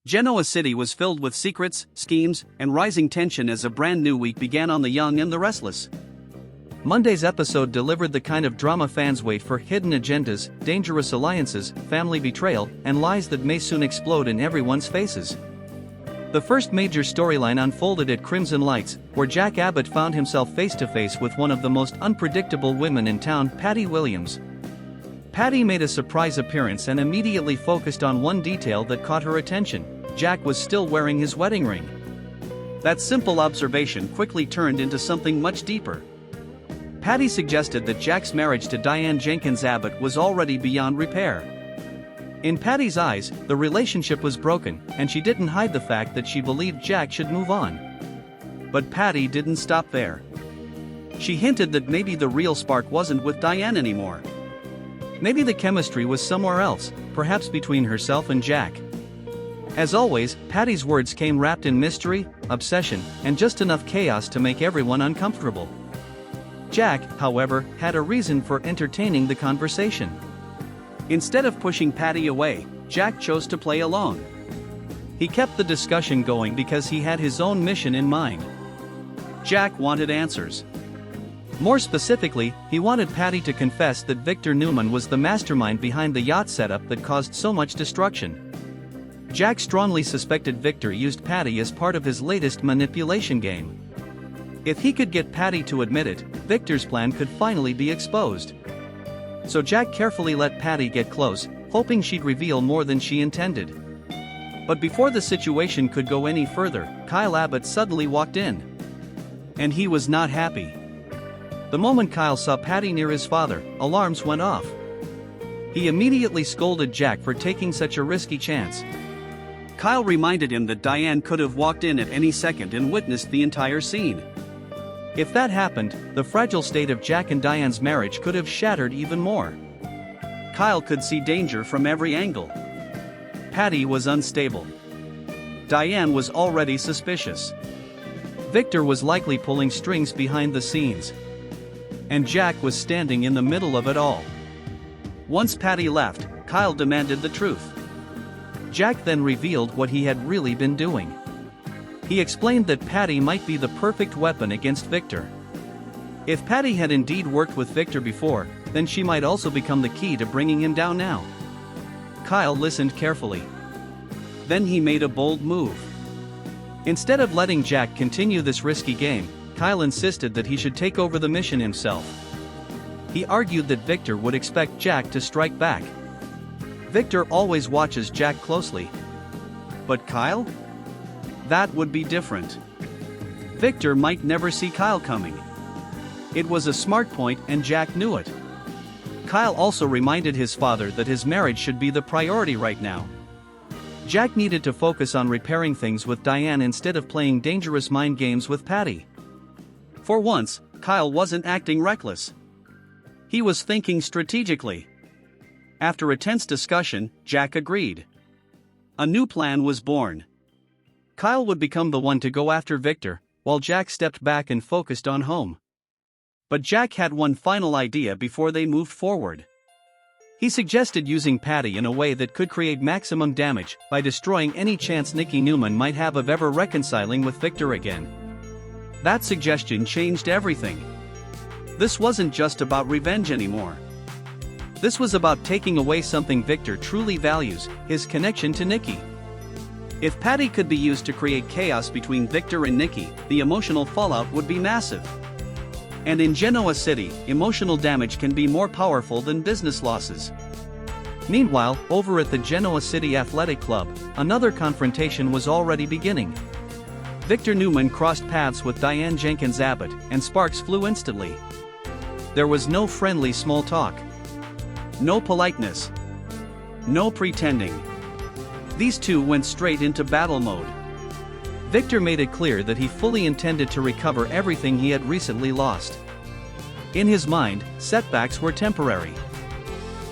Genoa City was filled with secrets, schemes, and rising tension as a brand new week began on The Young and the Restless. Monday's episode delivered the kind of drama fans wait for: hidden agendas, dangerous alliances, family betrayal, and lies that may soon explode in everyone's faces. The first major storyline unfolded at Crimson Lights, where Jack Abbott found himself face to face with one of the most unpredictable women in town, Patty Williams. Patty made a surprise appearance and immediately focused on one detail that caught her attention: Jack was still wearing his wedding ring. That simple observation quickly turned into something much deeper. Patty suggested that Jack's marriage to Diane Jenkins Abbott was already beyond repair. In Patty's eyes, the relationship was broken, and she didn't hide the fact that she believed Jack should move on. But Patty didn't stop there. She hinted that maybe the real spark wasn't with Diane anymore. Maybe the chemistry was somewhere else, perhaps between herself and Jack. As always, Patty's words came wrapped in mystery, obsession, and just enough chaos to make everyone uncomfortable. Jack, however, had a reason for entertaining the conversation. Instead of pushing Patty away, Jack chose to play along. He kept the discussion going because he had his own mission in mind. Jack wanted answers. More specifically, he wanted Patty to confess that Victor Newman was the mastermind behind the yacht setup that caused so much destruction. Jack strongly suspected Victor used Patty as part of his latest manipulation game. If he could get Patty to admit it, Victor's plan could finally be exposed. So Jack carefully let Patty get close, hoping she'd reveal more than she intended. But before the situation could go any further, Kyle Abbott suddenly walked in. And he was not happy. The moment Kyle saw Patty near his father, alarms went off. He immediately scolded Jack for taking such a risky chance. Kyle reminded him that Diane could have walked in at any second and witnessed the entire scene. If that happened, the fragile state of Jack and Diane's marriage could have shattered even more. Kyle could see danger from every angle. Patty was unstable. Diane was already suspicious. Victor was likely pulling strings behind the scenes. And Jack was standing in the middle of it all. Once Patty left, Kyle demanded the truth. Jack then revealed what he had really been doing. He explained that Patty might be the perfect weapon against Victor. If Patty had indeed worked with Victor before, then she might also become the key to bringing him down now. Kyle listened carefully. Then he made a bold move. Instead of letting Jack continue this risky game, Kyle insisted that he should take over the mission himself. He argued that Victor would expect Jack to strike back. Victor always watches Jack closely. But Kyle? That would be different. Victor might never see Kyle coming. It was a smart point and Jack knew it. Kyle also reminded his father that his marriage should be the priority right now. Jack needed to focus on repairing things with Diane instead of playing dangerous mind games with Patty. For once, Kyle wasn't acting reckless. He was thinking strategically. After a tense discussion, Jack agreed. A new plan was born. Kyle would become the one to go after Victor, while Jack stepped back and focused on home. But Jack had one final idea before they moved forward. He suggested using Patty in a way that could create maximum damage by destroying any chance Nikki Newman might have of ever reconciling with Victor again. That suggestion changed everything. This wasn't just about revenge anymore. This was about taking away something Victor truly values: his connection to Nikki. If Patty could be used to create chaos between Victor and Nikki, the emotional fallout would be massive. And in Genoa City, emotional damage can be more powerful than business losses. Meanwhile, over at the Genoa City Athletic Club, another confrontation was already beginning. Victor Newman crossed paths with Diane Jenkins Abbott, and sparks flew instantly. There was no friendly small talk. No politeness. No pretending. These two went straight into battle mode. Victor made it clear that he fully intended to recover everything he had recently lost. In his mind, setbacks were temporary.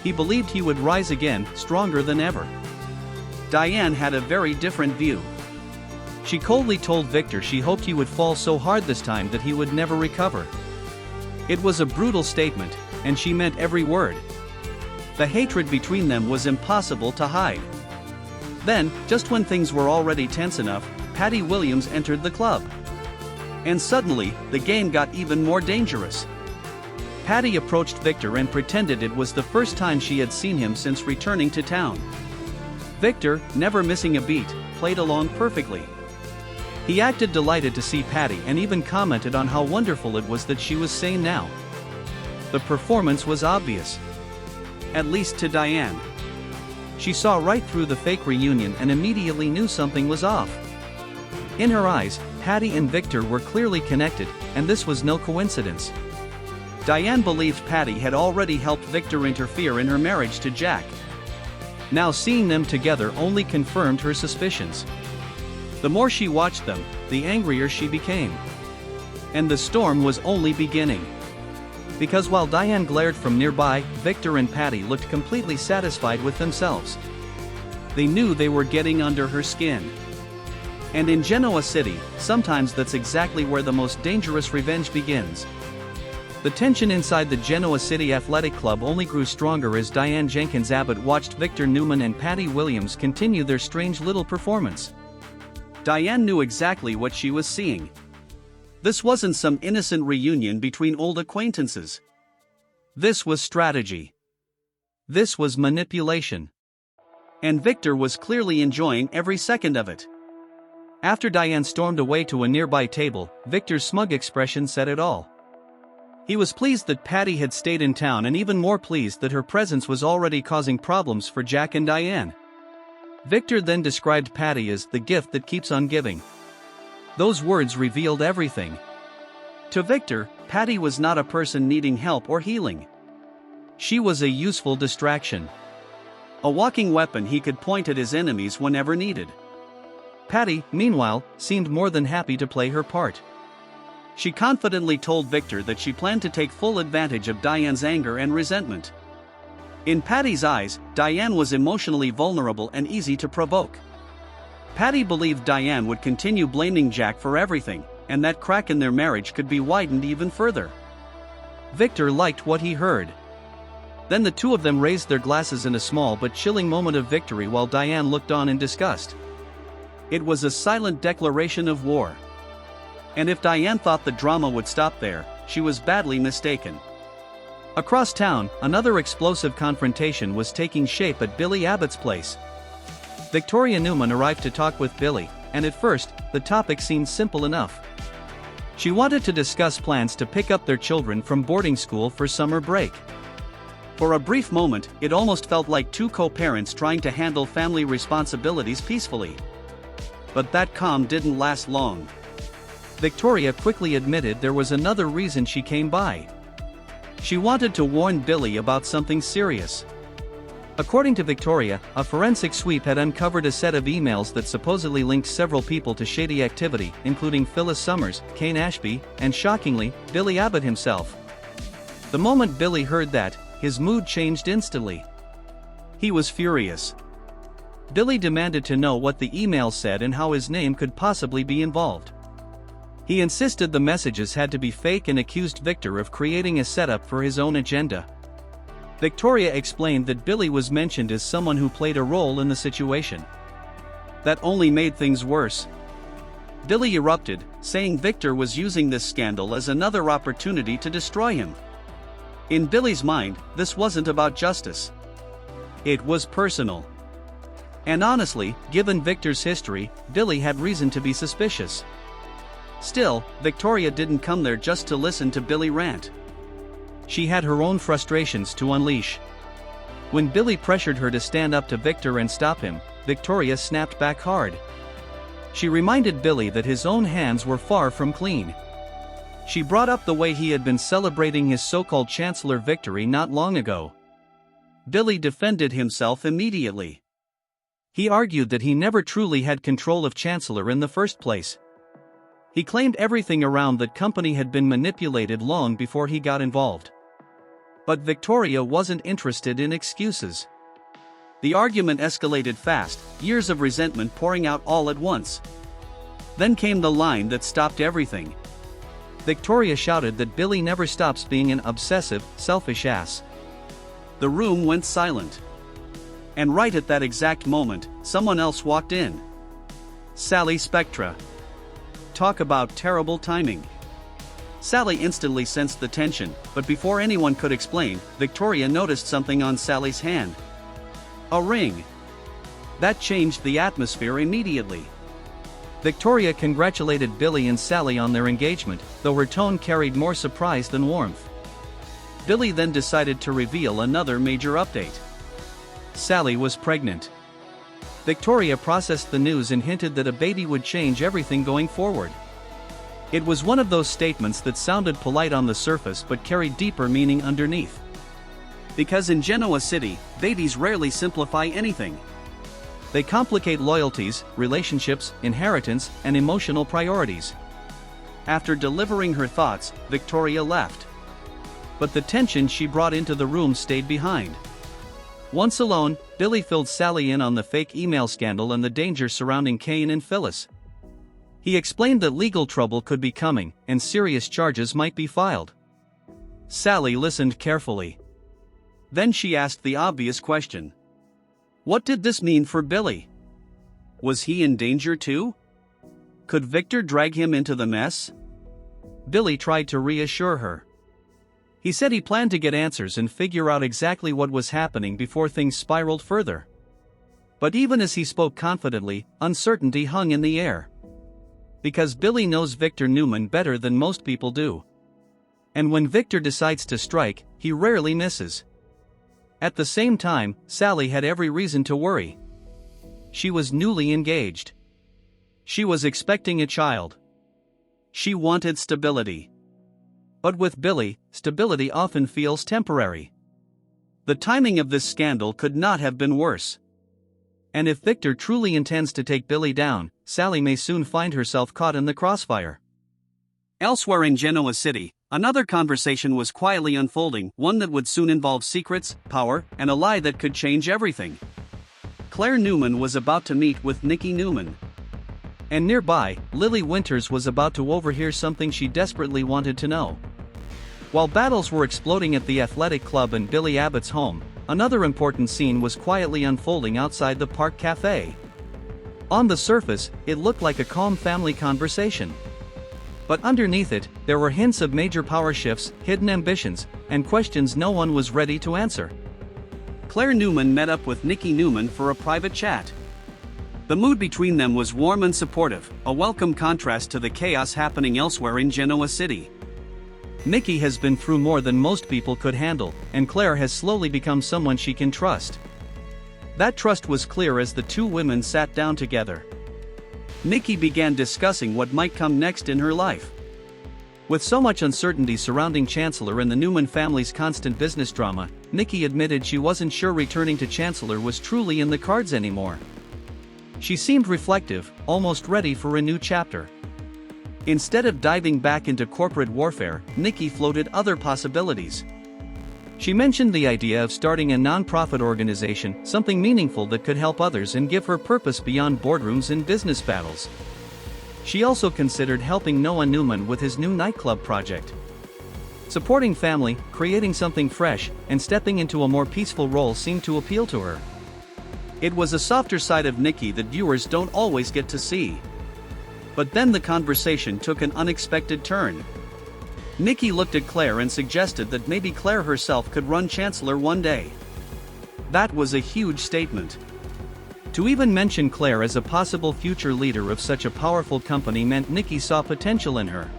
He believed he would rise again, stronger than ever. Diane had a very different view. She coldly told Victor she hoped he would fall so hard this time that he would never recover. It was a brutal statement, and she meant every word. The hatred between them was impossible to hide. Then, just when things were already tense enough, Patty Williams entered the club. And suddenly, the game got even more dangerous. Patty approached Victor and pretended it was the first time she had seen him since returning to town. Victor, never missing a beat, played along perfectly. He acted delighted to see Patty and even commented on how wonderful it was that she was sane now. The performance was obvious. At least to Diane. She saw right through the fake reunion and immediately knew something was off. In her eyes, Patty and Victor were clearly connected, and this was no coincidence. Diane believed Patty had already helped Victor interfere in her marriage to Jack. Now seeing them together only confirmed her suspicions. The more she watched them, the angrier she became. And the storm was only beginning. Because while Diane glared from nearby, Victor and Patty looked completely satisfied with themselves. They knew they were getting under her skin. And in Genoa City, sometimes that's exactly where the most dangerous revenge begins. The tension inside the Genoa City Athletic Club only grew stronger as Diane Jenkins Abbott watched Victor Newman and Patty Williams continue their strange little performance. Diane knew exactly what she was seeing. This wasn't some innocent reunion between old acquaintances. This was strategy. This was manipulation. And Victor was clearly enjoying every second of it. After Diane stormed away to a nearby table, Victor's smug expression said it all. He was pleased that Patty had stayed in town and even more pleased that her presence was already causing problems for Jack and Diane. Victor then described Patty as the gift that keeps on giving. Those words revealed everything. To Victor, Patty was not a person needing help or healing. She was a useful distraction. A walking weapon he could point at his enemies whenever needed. Patty, meanwhile, seemed more than happy to play her part. She confidently told Victor that she planned to take full advantage of Diane's anger and resentment. In Patty's eyes, Diane was emotionally vulnerable and easy to provoke. Patty believed Diane would continue blaming Jack for everything, and that crack in their marriage could be widened even further. Victor liked what he heard. Then the two of them raised their glasses in a small but chilling moment of victory while Diane looked on in disgust. It was a silent declaration of war. And if Diane thought the drama would stop there, she was badly mistaken. Across town, another explosive confrontation was taking shape at Billy Abbott's place. Victoria Newman arrived to talk with Billy, and at first, the topic seemed simple enough. She wanted to discuss plans to pick up their children from boarding school for summer break. For a brief moment, it almost felt like two co-parents trying to handle family responsibilities peacefully. But that calm didn't last long. Victoria quickly admitted there was another reason she came by. She wanted to warn Billy about something serious. According to Victoria, a forensic sweep had uncovered a set of emails that supposedly linked several people to shady activity, including Phyllis Summers, Kane Ashby, and shockingly, Billy Abbott himself. The moment Billy heard that, his mood changed instantly. He was furious. Billy demanded to know what the emails said and how his name could possibly be involved. He insisted the messages had to be fake and accused Victor of creating a setup for his own agenda. Victoria explained that Billy was mentioned as someone who played a role in the situation. That only made things worse. Billy erupted, saying Victor was using this scandal as another opportunity to destroy him. In Billy's mind, this wasn't about justice. It was personal. And honestly, given Victor's history, Billy had reason to be suspicious. Still, Victoria didn't come there just to listen to Billy rant. She had her own frustrations to unleash. When Billy pressured her to stand up to Victor and stop him, Victoria snapped back hard. She reminded Billy that his own hands were far from clean. She brought up the way he had been celebrating his so-called Chancellor victory not long ago. Billy defended himself immediately. He argued that he never truly had control of Chancellor in the first place. He claimed everything around that company had been manipulated long before he got involved. But Victoria wasn't interested in excuses. The argument escalated fast, years of resentment pouring out all at once. Then came the line that stopped everything. Victoria shouted that Billy never stops being an obsessive, selfish ass. The room went silent. And right at that exact moment, someone else walked in. Sally Spectra. Talk about terrible timing. Sally instantly sensed the tension, but before anyone could explain, Victoria noticed something on Sally's hand. A ring. That changed the atmosphere immediately. Victoria congratulated Billy and Sally on their engagement, though her tone carried more surprise than warmth. Billy then decided to reveal another major update. Sally was pregnant. Victoria processed the news and hinted that a baby would change everything going forward. It was one of those statements that sounded polite on the surface but carried deeper meaning underneath. Because in Genoa City, babies rarely simplify anything. They complicate loyalties, relationships, inheritance, and emotional priorities. After delivering her thoughts, Victoria left. But the tension she brought into the room stayed behind. Once alone, Billy filled Sally in on the fake email scandal and the danger surrounding Kane and Phyllis. He explained that legal trouble could be coming, and serious charges might be filed. Sally listened carefully. Then she asked the obvious question. What did this mean for Billy? Was he in danger too? Could Victor drag him into the mess? Billy tried to reassure her. He said he planned to get answers and figure out exactly what was happening before things spiraled further. But even as he spoke confidently, uncertainty hung in the air. Because Billy knows Victor Newman better than most people do. And when Victor decides to strike, he rarely misses. At the same time, Sally had every reason to worry. She was newly engaged. She was expecting a child. She wanted stability. But with Billy, stability often feels temporary. The timing of this scandal could not have been worse. And if Victor truly intends to take Billy down, Sally may soon find herself caught in the crossfire. Elsewhere in Genoa City, another conversation was quietly unfolding, one that would soon involve secrets, power, and a lie that could change everything. Claire Newman was about to meet with Nikki Newman. And nearby, Lily Winters was about to overhear something she desperately wanted to know. While battles were exploding at the athletic club and Billy Abbott's home, another important scene was quietly unfolding outside the Park Cafe. On the surface, it looked like a calm family conversation. But underneath it, there were hints of major power shifts, hidden ambitions, and questions no one was ready to answer. Claire Newman met up with Nikki Newman for a private chat. The mood between them was warm and supportive, a welcome contrast to the chaos happening elsewhere in Genoa City. Nikki has been through more than most people could handle, and Claire has slowly become someone she can trust. That trust was clear as the two women sat down together. Nikki began discussing what might come next in her life. With so much uncertainty surrounding Chancellor and the Newman family's constant business drama, Nikki admitted she wasn't sure returning to Chancellor was truly in the cards anymore. She seemed reflective, almost ready for a new chapter. Instead of diving back into corporate warfare, Nikki floated other possibilities. She mentioned the idea of starting a non-profit organization, something meaningful that could help others and give her purpose beyond boardrooms and business battles. She also considered helping Noah Newman with his new nightclub project. Supporting family, creating something fresh, and stepping into a more peaceful role seemed to appeal to her. It was a softer side of Nikki that viewers don't always get to see. But then the conversation took an unexpected turn. Nikki looked at Claire and suggested that maybe Claire herself could run Chancellor one day. That was a huge statement. To even mention Claire as a possible future leader of such a powerful company meant Nikki saw potential in her.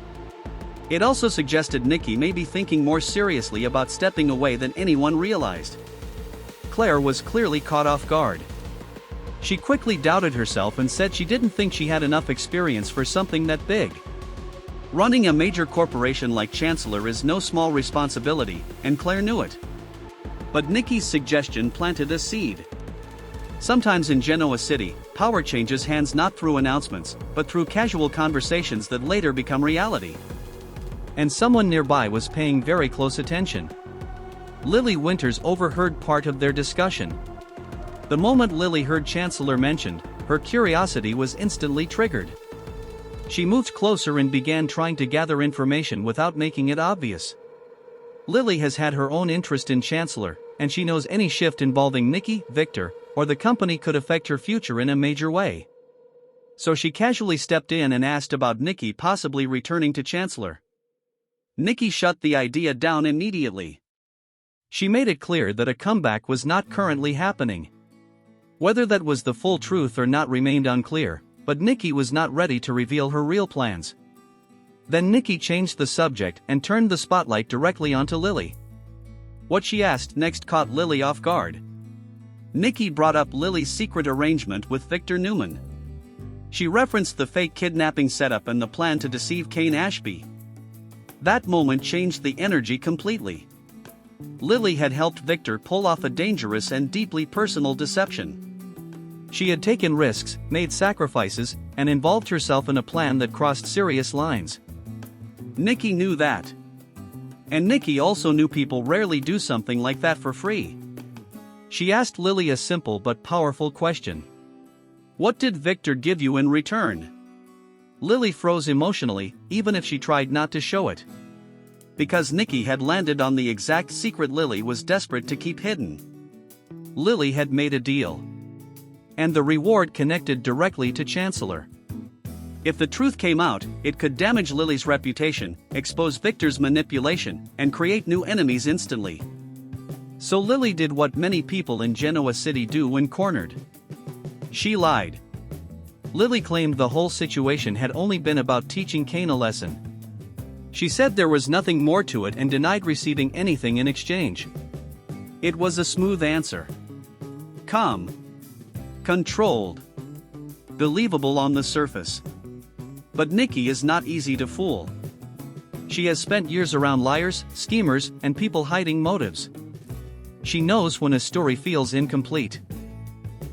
It also suggested Nikki may be thinking more seriously about stepping away than anyone realized. Claire was clearly caught off guard. She quickly doubted herself and said she didn't think she had enough experience for something that big. Running a major corporation like Chancellor is no small responsibility, and Claire knew it. But Nikki's suggestion planted a seed. Sometimes in Genoa City, power changes hands not through announcements, but through casual conversations that later become reality. And someone nearby was paying very close attention. Lily Winters overheard part of their discussion. The moment Lily heard Chancellor mentioned, her curiosity was instantly triggered. She moved closer and began trying to gather information without making it obvious. Lily has had her own interest in Chancellor, and she knows any shift involving Nikki, Victor, or the company could affect her future in a major way. So she casually stepped in and asked about Nikki possibly returning to Chancellor. Nikki shut the idea down immediately. She made it clear that a comeback was not currently happening. Whether that was the full truth or not remained unclear, but Nikki was not ready to reveal her real plans. Then Nikki changed the subject and turned the spotlight directly onto Lily. What she asked next caught Lily off guard. Nikki brought up Lily's secret arrangement with Victor Newman. She referenced the fake kidnapping setup and the plan to deceive Kane Ashby. That moment changed the energy completely. Lily had helped Victor pull off a dangerous and deeply personal deception. She had taken risks, made sacrifices, and involved herself in a plan that crossed serious lines. Nikki knew that. And Nikki also knew people rarely do something like that for free. She asked Lily a simple but powerful question. What did Victor give you in return? Lily froze emotionally, even if she tried not to show it. Because Nikki had landed on the exact secret Lily was desperate to keep hidden. Lily had made a deal. And the reward connected directly to Chancellor. If the truth came out, it could damage Lily's reputation, expose Victor's manipulation, and create new enemies instantly. So Lily did what many people in Genoa City do when cornered. She lied. Lily claimed the whole situation had only been about teaching Kane a lesson. She said there was nothing more to it and denied receiving anything in exchange. It was a smooth answer. Calm. Controlled. Believable on the surface. But Nikki is not easy to fool. She has spent years around liars, schemers, and people hiding motives. She knows when a story feels incomplete.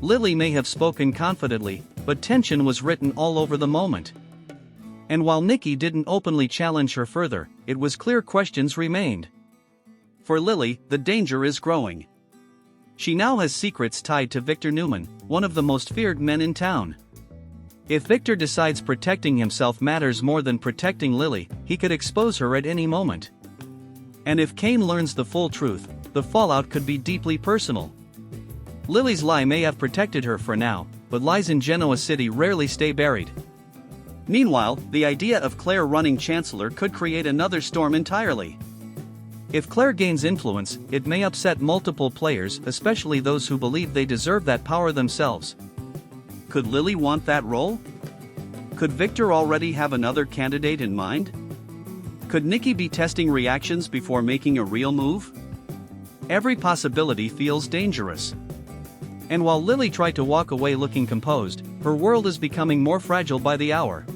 Lily may have spoken confidently, but tension was written all over the moment. And while Nikki didn't openly challenge her further, it was clear questions remained. For Lily, the danger is growing. She now has secrets tied to Victor Newman, one of the most feared men in town. If Victor decides protecting himself matters more than protecting Lily, he could expose her at any moment. And if Kane learns the full truth, the fallout could be deeply personal. Lily's lie may have protected her for now, but lies in Genoa City rarely stay buried. Meanwhile, the idea of Claire running Chancellor could create another storm entirely. If Claire gains influence, it may upset multiple players, especially those who believe they deserve that power themselves. Could Lily want that role? Could Victor already have another candidate in mind? Could Nikki be testing reactions before making a real move? Every possibility feels dangerous. And while Lily tried to walk away looking composed, her world is becoming more fragile by the hour.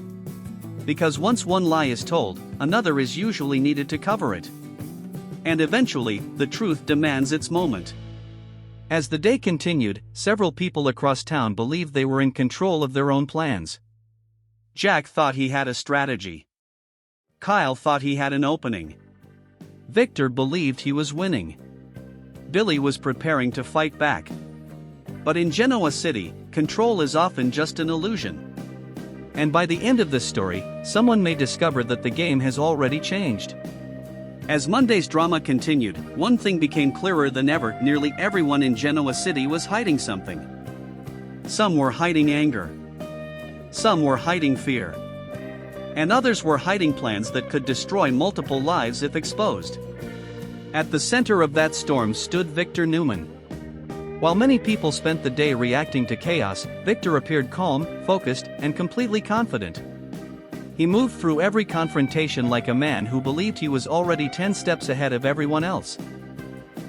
Because once one lie is told, another is usually needed to cover it. And eventually, the truth demands its moment. As the day continued, several people across town believed they were in control of their own plans. Jack thought he had a strategy. Kyle thought he had an opening. Victor believed he was winning. Billy was preparing to fight back. But in Genoa City, control is often just an illusion. And by the end of this story, someone may discover that the game has already changed. As Monday's drama continued, one thing became clearer than ever: nearly everyone in Genoa City was hiding something. Some were hiding anger. Some were hiding fear. And others were hiding plans that could destroy multiple lives if exposed. At the center of that storm stood Victor Newman. While many people spent the day reacting to chaos, Victor appeared calm, focused, and completely confident. He moved through every confrontation like a man who believed he was already 10 steps ahead of everyone else.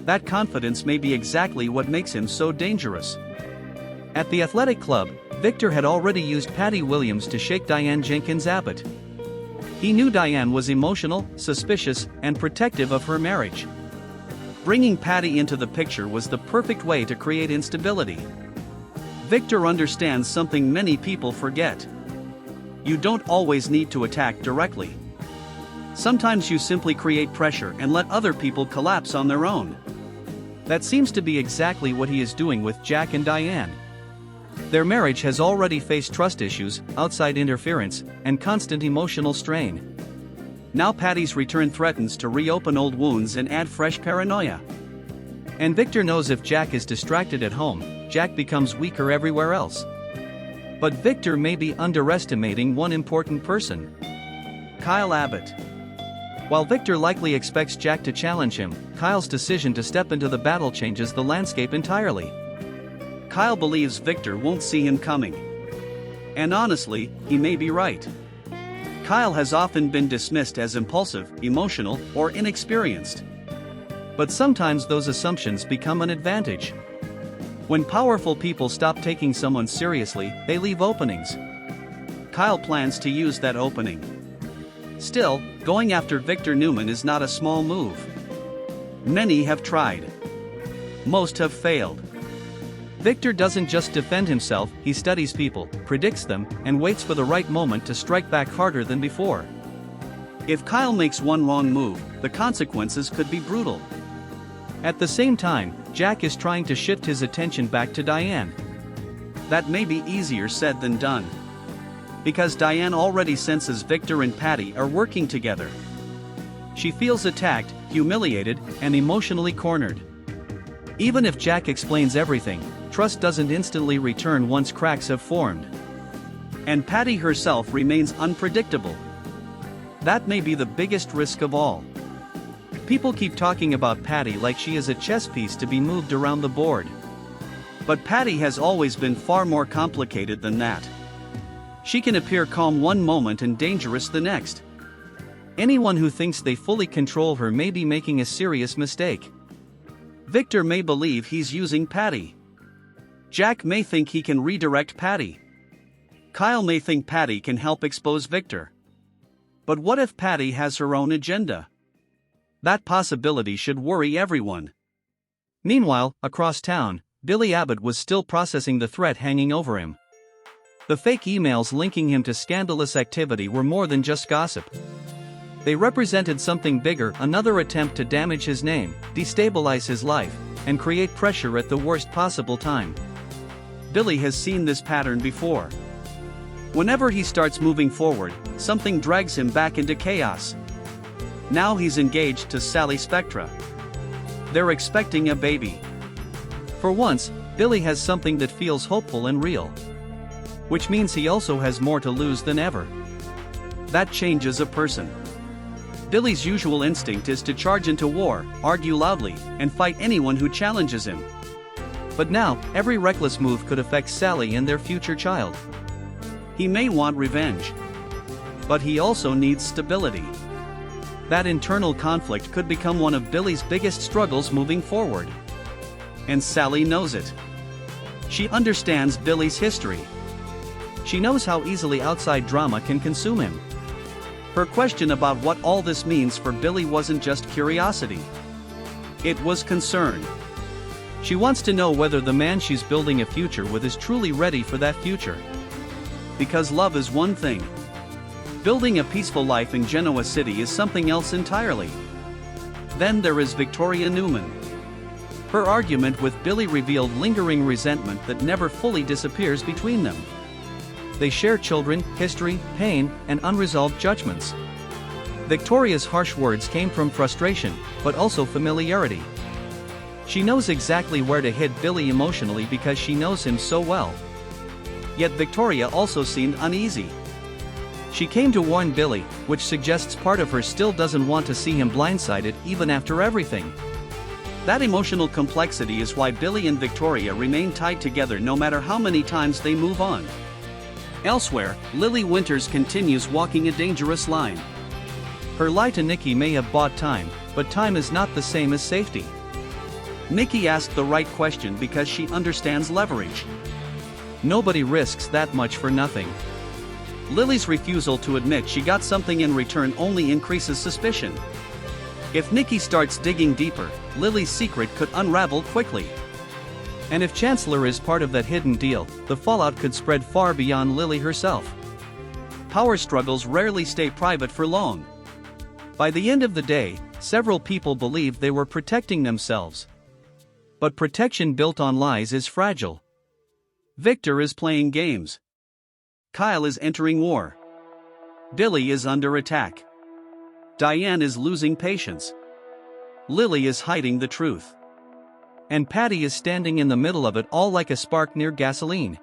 That confidence may be exactly what makes him so dangerous. At the athletic club, Victor had already used Patty Williams to shake Diane Jenkins Abbott. He knew Diane was emotional, suspicious, and protective of her marriage. Bringing Patty into the picture was the perfect way to create instability. Victor understands something many people forget. You don't always need to attack directly. Sometimes you simply create pressure and let other people collapse on their own. That seems to be exactly what he is doing with Jack and Diane. Their marriage has already faced trust issues, outside interference, and constant emotional strain. Now Patty's return threatens to reopen old wounds and add fresh paranoia. And Victor knows if Jack is distracted at home, Jack becomes weaker everywhere else. But Victor may be underestimating one important person: Kyle Abbott. While Victor likely expects Jack to challenge him, Kyle's decision to step into the battle changes the landscape entirely. Kyle believes Victor won't see him coming. And honestly, he may be right. Kyle has often been dismissed as impulsive, emotional, or inexperienced. But sometimes those assumptions become an advantage. When powerful people stop taking someone seriously, they leave openings. Kyle plans to use that opening. Still, going after Victor Newman is not a small move. Many have tried. Most have failed. Victor doesn't just defend himself, he studies people, predicts them, and waits for the right moment to strike back harder than before. If Kyle makes one wrong move, the consequences could be brutal. At the same time, Jack is trying to shift his attention back to Diane. That may be easier said than done. Because Diane already senses Victor and Patty are working together. She feels attacked, humiliated, and emotionally cornered. Even if Jack explains everything, trust doesn't instantly return once cracks have formed. And Patty herself remains unpredictable. That may be the biggest risk of all. People keep talking about Patty like she is a chess piece to be moved around the board. But Patty has always been far more complicated than that. She can appear calm one moment and dangerous the next. Anyone who thinks they fully control her may be making a serious mistake. Victor may believe he's using Patty. Jack may think he can redirect Patty. Kyle may think Patty can help expose Victor. But what if Patty has her own agenda? That possibility should worry everyone. Meanwhile, across town, Billy Abbott was still processing the threat hanging over him. The fake emails linking him to scandalous activity were more than just gossip. They represented something bigger, another attempt to damage his name, destabilize his life, and create pressure at the worst possible time. Billy has seen this pattern before. Whenever he starts moving forward, something drags him back into chaos. Now he's engaged to Sally Spectra. They're expecting a baby. For once, Billy has something that feels hopeful and real. Which means he also has more to lose than ever. That changes a person. Billy's usual instinct is to charge into war, argue loudly, and fight anyone who challenges him. But now, every reckless move could affect Sally and their future child. He may want revenge. But he also needs stability. That internal conflict could become one of Billy's biggest struggles moving forward. And Sally knows it. She understands Billy's history. She knows how easily outside drama can consume him. Her question about what all this means for Billy wasn't just curiosity. It was concern. She wants to know whether the man she's building a future with is truly ready for that future. Because love is one thing. Building a peaceful life in Genoa City is something else entirely. Then there is Victoria Newman. Her argument with Billy revealed lingering resentment that never fully disappears between them. They share children, history, pain, and unresolved judgments. Victoria's harsh words came from frustration, but also familiarity. She knows exactly where to hit Billy emotionally because she knows him so well. Yet Victoria also seemed uneasy. She came to warn Billy, which suggests part of her still doesn't want to see him blindsided even after everything. That emotional complexity is why Billy and Victoria remain tied together no matter how many times they move on. Elsewhere, Lily Winters continues walking a dangerous line. Her lie to Nikki may have bought time, but time is not the same as safety. Nikki asked the right question because she understands leverage. Nobody risks that much for nothing. Lily's refusal to admit she got something in return only increases suspicion. If Nikki starts digging deeper, Lily's secret could unravel quickly. And if Chancellor is part of that hidden deal, the fallout could spread far beyond Lily herself. Power struggles rarely stay private for long. By the end of the day, several people believed they were protecting themselves. But protection built on lies is fragile. Victor is playing games. Kyle is entering war. Billy is under attack. Diane is losing patience. Lily is hiding the truth. And Patty is standing in the middle of it all like a spark near gasoline.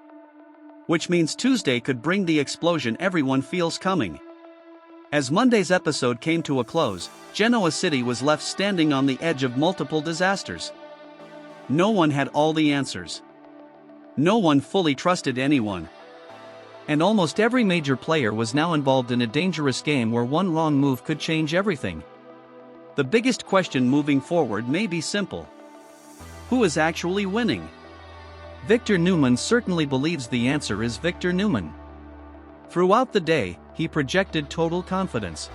Which means Tuesday could bring the explosion everyone feels coming. As Monday's episode came to a close, Genoa City was left standing on the edge of multiple disasters. No one had all the answers. No one fully trusted anyone. And almost every major player was now involved in a dangerous game where one wrong move could change everything. The biggest question moving forward may be simple. Who is actually winning? Victor Newman certainly believes the answer is Victor Newman. Throughout the day, he projected total confidence.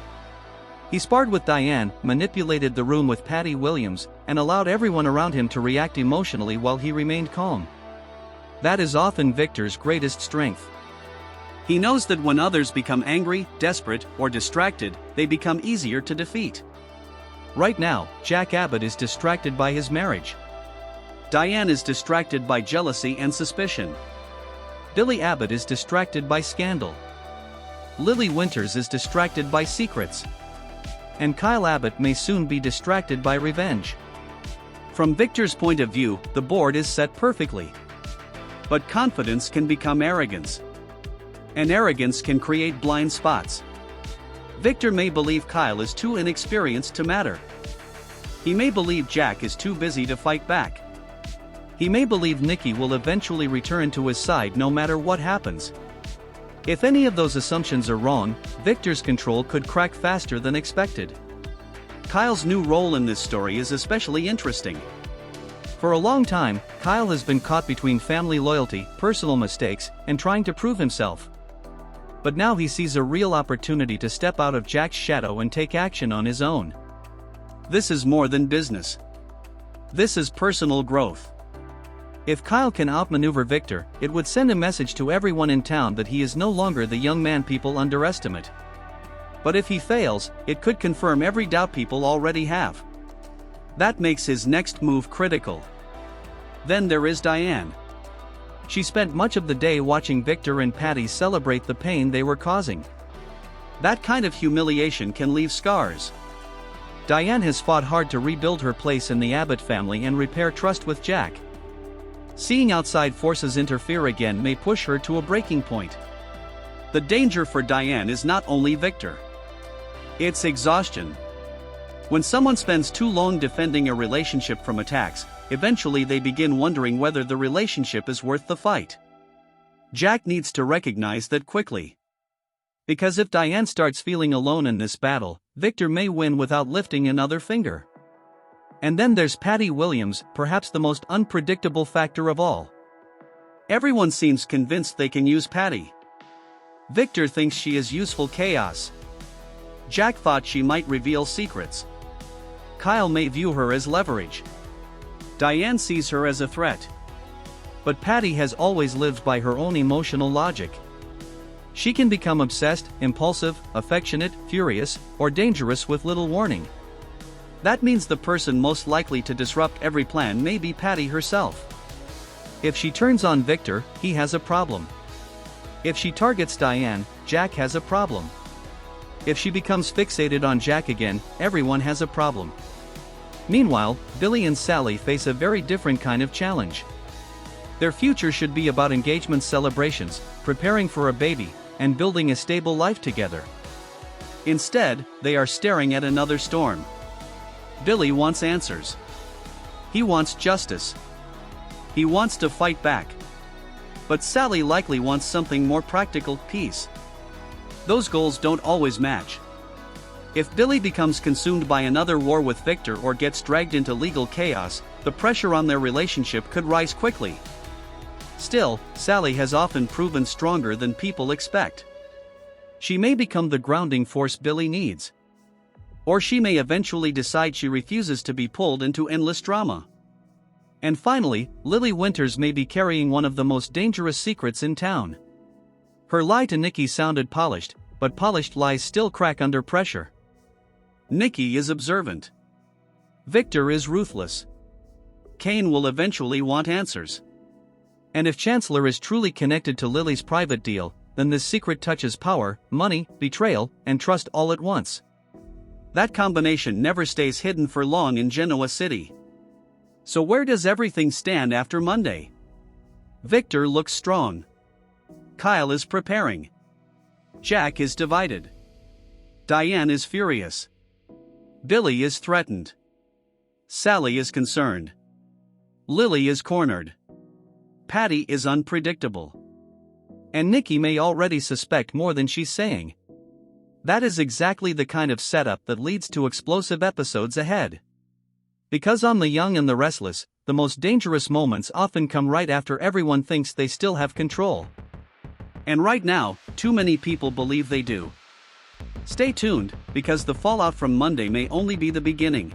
He sparred with Diane, manipulated the room with Patty Williams, and allowed everyone around him to react emotionally while he remained calm. That is often Victor's greatest strength. He knows that when others become angry, desperate, or distracted, they become easier to defeat. Right now, Jack Abbott is distracted by his marriage. Diane is distracted by jealousy and suspicion. Billy Abbott is distracted by scandal. Lily Winters is distracted by secrets. And Kyle Abbott may soon be distracted by revenge. From Victor's point of view, the board is set perfectly. But confidence can become arrogance. And arrogance can create blind spots. Victor may believe Kyle is too inexperienced to matter. He may believe Jack is too busy to fight back. He may believe Nikki will eventually return to his side no matter what happens. If any of those assumptions are wrong, Victor's control could crack faster than expected. Kyle's new role in this story is especially interesting. For a long time, Kyle has been caught between family loyalty, personal mistakes, and trying to prove himself. But now he sees a real opportunity to step out of Jack's shadow and take action on his own. This is more than business. This is personal growth. If Kyle can outmaneuver Victor, it would send a message to everyone in town that he is no longer the young man people underestimate. But if he fails, it could confirm every doubt people already have. That makes his next move critical. Then there is Diane. She spent much of the day watching Victor and Patty celebrate the pain they were causing. That kind of humiliation can leave scars. Diane has fought hard to rebuild her place in the Abbott family and repair trust with Jack. Seeing outside forces interfere again may push her to a breaking point. The danger for Diane is not only Victor. It's exhaustion. When someone spends too long defending a relationship from attacks, eventually they begin wondering whether the relationship is worth the fight. Jack needs to recognize that quickly. Because if Diane starts feeling alone in this battle, Victor may win without lifting another finger. And then there's Patty Williams, perhaps the most unpredictable factor of all. Everyone seems convinced they can use Patty. Victor thinks she is useful chaos. Jack thought she might reveal secrets. Kyle may view her as leverage. Diane sees her as a threat. But Patty has always lived by her own emotional logic. She can become obsessed, impulsive, affectionate, furious, or dangerous with little warning. That means the person most likely to disrupt every plan may be Patty herself. If she turns on Victor, he has a problem. If she targets Diane, Jack has a problem. If she becomes fixated on Jack again, everyone has a problem. Meanwhile, Billy and Sally face a very different kind of challenge. Their future should be about engagement celebrations, preparing for a baby, and building a stable life together. Instead, they are staring at another storm. Billy wants answers. He wants justice. He wants to fight back. But Sally likely wants something more practical, peace. Those goals don't always match. If Billy becomes consumed by another war with Victor or gets dragged into legal chaos, the pressure on their relationship could rise quickly. Still, Sally has often proven stronger than people expect. She may become the grounding force Billy needs. Or she may eventually decide she refuses to be pulled into endless drama. And finally, Lily Winters may be carrying one of the most dangerous secrets in town. Her lie to Nikki sounded polished, but polished lies still crack under pressure. Nikki is observant. Victor is ruthless. Kane will eventually want answers. And if Chancellor is truly connected to Lily's private deal, then this secret touches power, money, betrayal, and trust all at once. That combination never stays hidden for long in Genoa City. So where does everything stand after Monday? Victor looks strong. Kyle is preparing. Jack is divided. Diane is furious. Billy is threatened. Sally is concerned. Lily is cornered. Patty is unpredictable. And Nikki may already suspect more than she's saying. That is exactly the kind of setup that leads to explosive episodes ahead. Because on The Young and the Restless, the most dangerous moments often come right after everyone thinks they still have control. And right now, too many people believe they do. Stay tuned, because the fallout from Monday may only be the beginning.